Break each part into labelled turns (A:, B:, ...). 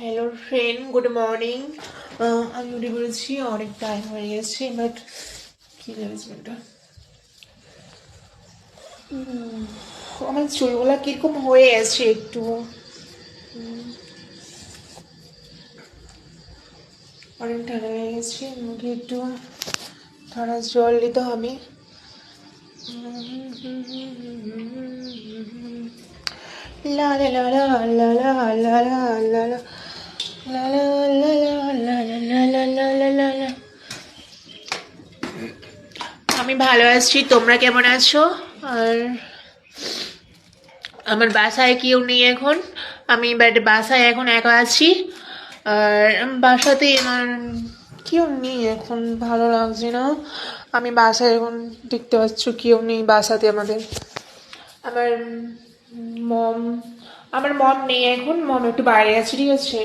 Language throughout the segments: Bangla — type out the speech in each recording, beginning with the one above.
A: Hello friend, good morning. আমি উঠে পড়েছি, অনেক টাইম হয়ে গেছে, বাট কী ভেবেছি এটা আমার চুলগুলা কীরকম হয়ে আছে একটু। অনেক ঠান্ডা লেগে গেছে, মুখে একটু ঠান্ডা জল দিতে হবে। লা লা লা লা লা লা লা লা লা লা লা লা লা লা লা লা লা লা লা। আমি ভালো আছি, তোমরা কেমন আছো? আর আমার বাসায় কেউ নেই এখন, আমি বাসায় এখন একা আছি। আর বাসাতে আমার কেউ নেই এখন, ভালো লাগছে না। আমি বাসায় এখন, দেখতে পাচ্ছ কেউ নেই বাসাতে আমাদের। আমার মম আমার মম নেই এখন, মম একটু বাইরে আছে, ঠিক আছে।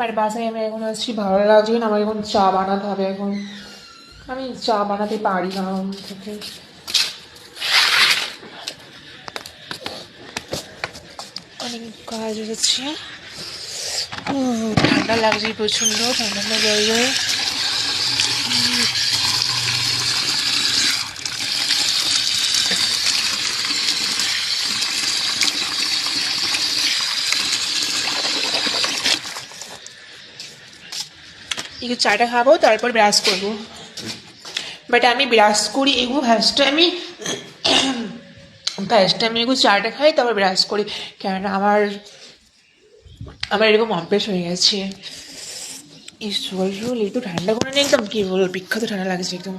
A: আর বাসায় আমি এখন আছি, ভালো লাগছে না। আমার এখন চা বানাতে হবে এখন, আমি চা বানাতে পারি না থেকে। অনেক কাজ হচ্ছে, ঠান্ডা লাগছে প্রচণ্ড, ঠান্ডা জায়গায়। একটু চাটা খাবো, তারপর ব্রাশ করবো। বাট আমি ব্রাশ করি এগুলো ফার্স্টে আমি এগুলো চাটা খাই, তারপর ব্রাশ করি, কেননা আমার এরকম অভ্যেস হয়ে গেছে। এই শরীর একটু ঠান্ডা করে নিয়ে একদম কী বলবো, বিখ্যাত ঠান্ডা লাগছে একদম।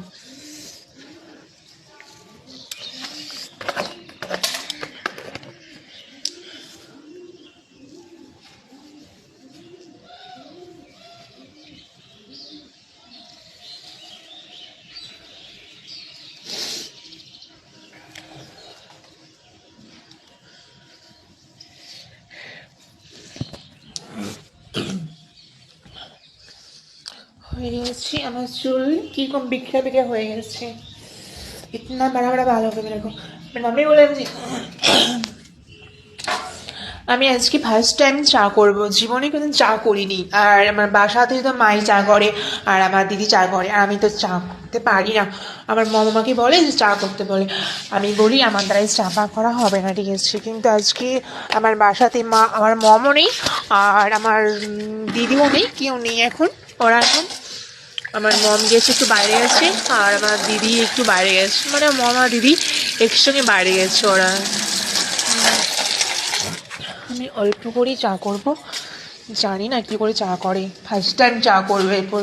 A: হয়ে গেছি, আমার চুল কীরকম বিখরা বিখরা হয়ে গেছে, ইতনা বড়া বড়া ভালো করে দেখো। আমি বললাম যে আমি আজকে ফার্স্ট টাইম চা করবো, জীবনে কোনোদিন চা করিনি। আর আমার বাসাতে তো মাই চা করে আর আমার দিদি চা করে, আর আমি তো চা করতে পারি না। আমার আমাকে বলে যে চা করতে বলে, আমি বলি আমার দ্বারাই চা পা করা হবে না, ঠিক আছে। কিন্তু আজকে আমার বাসাতে আমার মমও নেই আর আমার দিদিও নেই, কেউ নেই এখন। ওরা এখন, আমার মম গেছে একটু বাইরে গেছে আর আমার দিদি একটু বাইরে গেছে, মানে মম আর দিদি একসঙ্গে বাইরে গেছে ওরা। আমি অল্প করেই চা করব, জানি না কী করে চা করে, ফার্স্ট টাইম চা করবো। এরপর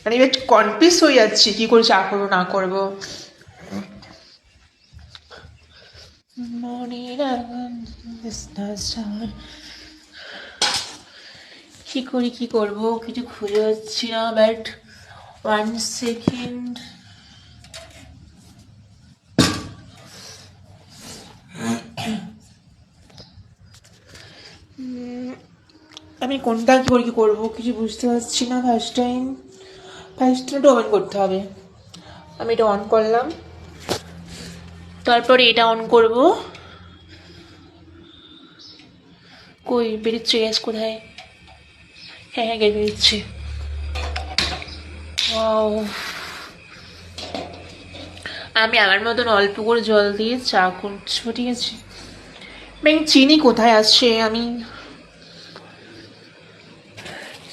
A: মানে এবার কনফিউজ হয়ে যাচ্ছি কী করে চা করবো না করবো। কী করবো কিছু খুঁজে পাচ্ছি না, বাট 1 সেকেন্ড। আমি কোনটা কী করবো কিছু বুঝতে পারছি না। ফার্স্ট টাইমটা ওপেন করতে হবে। আমি এটা অন করলাম, তারপরে এটা অন করব। কই বেরোচ্ছে গ্যাস কোথায়? হ্যাঁ হ্যাঁ, গ্যাস বেরোচ্ছে। আমি আমার মতন অল্প করে জল দিয়ে চা করছো, ঠিক আছে। চিনি কোথায় আছে?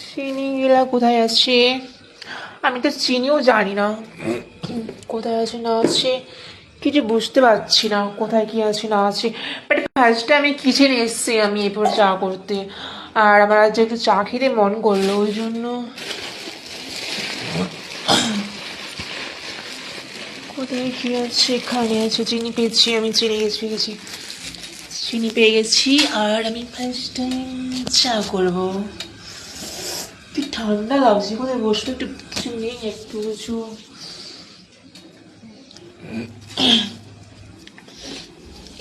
A: চিনিগুলা কোথায় আছে? আমি তো চিনিও জানি না কোথায় আছে না আছে, কিছু বুঝতে পারছি না কোথায় কি আছে না আছে। বাট ফার্স্টে আমি কিচেনে এসছি আমি এরপর চা করতে, আর আমার আজ একটু চা খেতে মন করলো, ওই জন্য। কোথায় কি আছে? এখানে আছে, চিনি পেয়েছি, আমি চিনি পেয়ে গেছি। আর আমি ফার্স্ট টাইম চা করবো। ঠান্ডা লাগছে, কোথায় বসবো? একটু কিছু নেই, একটু কিছু।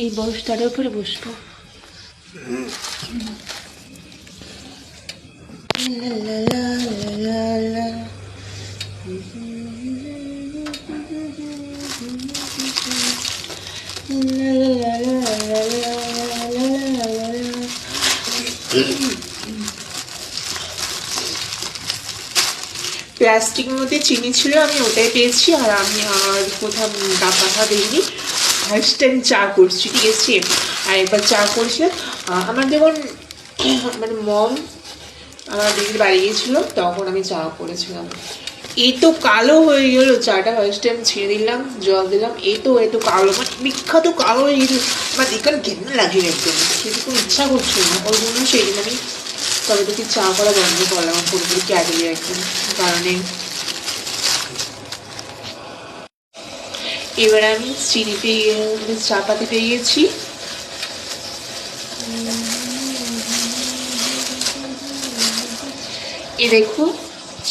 A: এই বস্তার উপরে বসবো। প্লাস্টিকের মধ্যে চিনি ছিল, আমি ওটাই পেয়েছি। আর আমি আর কোথাও ডাকা দিইনি, ফার্স্ট টাইম চা করছি, ঠিক আছে। আর একবার চা করছিলাম, আমার যখন মানে মম আমার দিদির বাড়ি গিয়েছিলো তখন আমি চা করেছিলাম। এই তো কালো হয়ে গেল চাটা, ফার্স্ট টাইম ছেড়ে দিলাম, জল দিলাম, এই তো কালো, মানে বিখ্যাত কালো হয়ে গেল। আমার এখানে ঘেমে লাগে একদম, কিন্তু কোনো ইচ্ছা করছিল না, ওই জন্য সেই দিন আমি তবে দেখি চা করা বন্ধ করলাম পুরোপুরি ক্যাটেলে একদম কারণে। এবার আমি চিনি পেয়ে চা পাতি পেয়ে গেছি। এই দেখো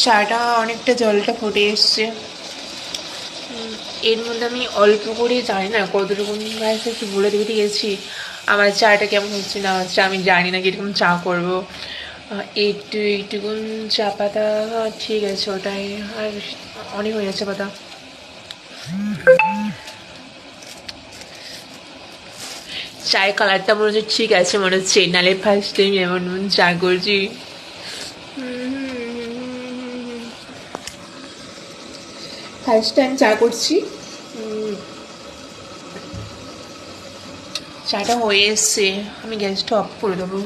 A: চাটা অনেকটা জলটা ফুটে এসছে। এর মধ্যে আমি অল্প করে, জানি না কতটুকু গাছে একটু বলে দিয়ে গেছি আমার চাটা কেমন হচ্ছে না হচ্ছে, আমি জানি না কীরকম চা করবো। এইটুকুন চা পাতা ঠিক আছে, ওটাই আর অনেক হয়ে যাচ্ছে পাতা। চায়ের কালারটা মনে হচ্ছে ঠিক আছে, মনে হচ্ছে নালে ফার্স্ট টাইম এমন চা করছি। ফার্স্ট টাইম চা করছি। চাটা হয়ে এসছে, আমি গ্যাসটা অফ করে দেবো।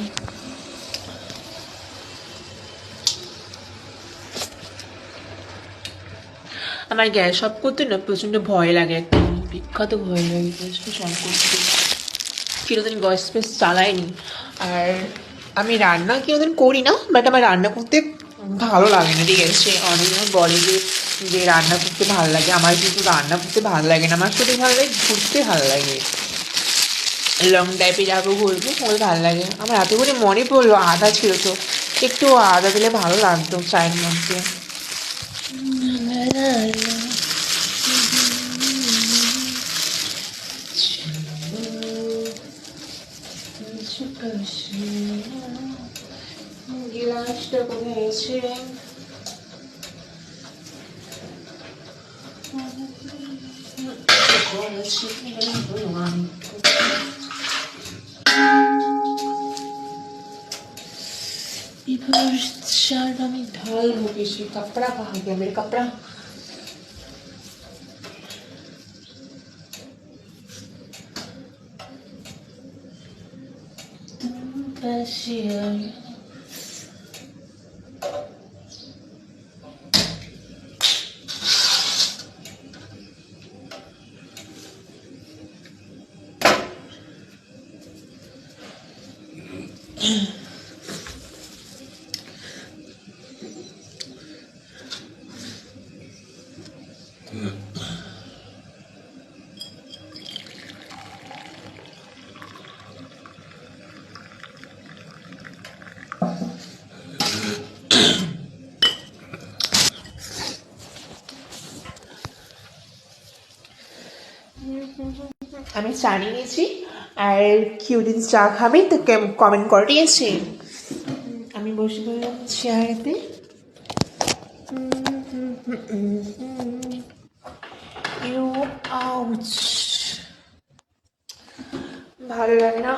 A: আমার গ্যাস অফ করতে না প্রচণ্ড ভয় লাগে, একদম বিখ্যাত ভয় লাগে গ্যাসটা অফ করতে। কোনোদিন গ্যাস ফ্যাস চালাইনি, আর আমি রান্না কোনোদিন করি না, বাট আমার রান্না করতে ভালো লাগে না, ঠিক আছে। অনেকজন বলে যে রান্না করতে ভালো লাগে, আমার কিন্তু রান্না করতে ভালো লাগে না, আমার শুধু ভালো লাগে ঘুরতে ভালো লাগে, লং ড্রাইভে যাবো ঘুরবো, ওই ভালো লাগে। আমার এত করে মনে পড়লো আদা ছিল, তো একটু আদা দিলে ভালো লাগতো চায়ের মধ্যে। গ্লাসটা কোথায় আছে? चार में ढाल होगी सी, कपड़ा कहाँ गया मेरा कपड़ा? আমি চা নিয়েছি, আর কেউ যদি চা খাবে তো কমেন্ট করে, ঠিক আছে। আমি বসে পড়লাম চেয়ারেতে। ভালো লাগে না।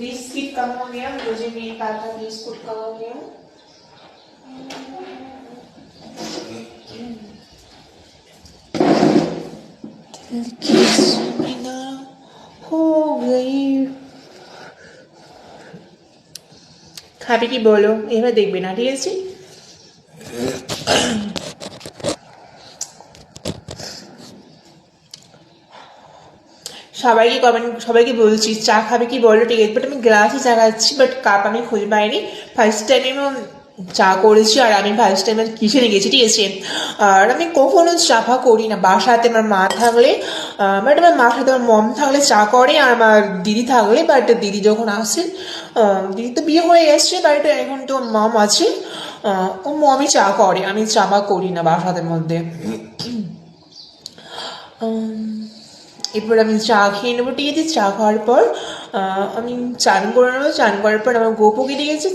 A: बिस्किट कम हो गया, मुझे नहीं पता बिस्कुट कम हो गया। दिल की सुना हो गई। খাবে কি বলো, এবার দেখবে না, ঠিক আছে। সবাইকে বলছি চা খাবে কি বলো, ঠিক আছে। বাট আমি গ্লাসে চা খাচ্ছি, বাট কাপ আমি খুঁজে পাইনি। ফার্স্ট টাইম চা করেছি, আর আমি ফার্স্ট টাইম কিচেনে গেছি, ঠিক আছে। আর আমি কখনো চা ফা করি না বাসাতে, আমার মা থাকলে, বাট আমার মার সাথে আমার মম থাকলে চা করে, আর আমার দিদি থাকলে, বাট দিদি যখন আসে, দিদি তো বিয়ে হয়ে এসছে, বাট এখন তো মম আছে, ও মমই চা করে, আমি চা ফা করি না বাসাদের মধ্যে। এরপর আমি চা খেয়ে নেবো, ঠিক আছে। চা খাওয়ার পর আমি চান করে নেবো, চান করার পর আমার গোপু কেটে গেছে,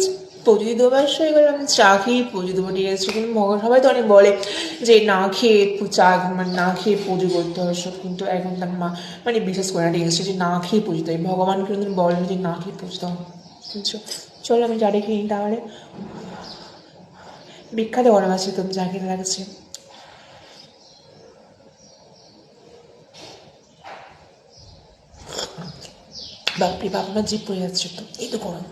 A: পুজো দিতে অভ্যাস হয়ে গেলে আমি চা খেয়েই পুজো দেবো, ঠিক আছে? কিন্তু সবাই তো অনেক বলে যে না খেয়ে চা মানে না খেয়ে পুজো করতে হবে সব, কিন্তু এখন তার মা মানে বিশ্বাস করে না, ঠিক আছে? যে না খেয়ে পুজো দেয়, ভগবান কিন্তু বলেন যে না খেয়ে পুজো দাও, বুঝছো? চলো আমি চাটা খেয়ে নিই তাহলে। বিখ্যাত গরম আছে, তুমি চা খেতে লাগছে। বাপরে বাপ, আমার জিভ পড়ে যাচ্ছে তো, এই তো গরম।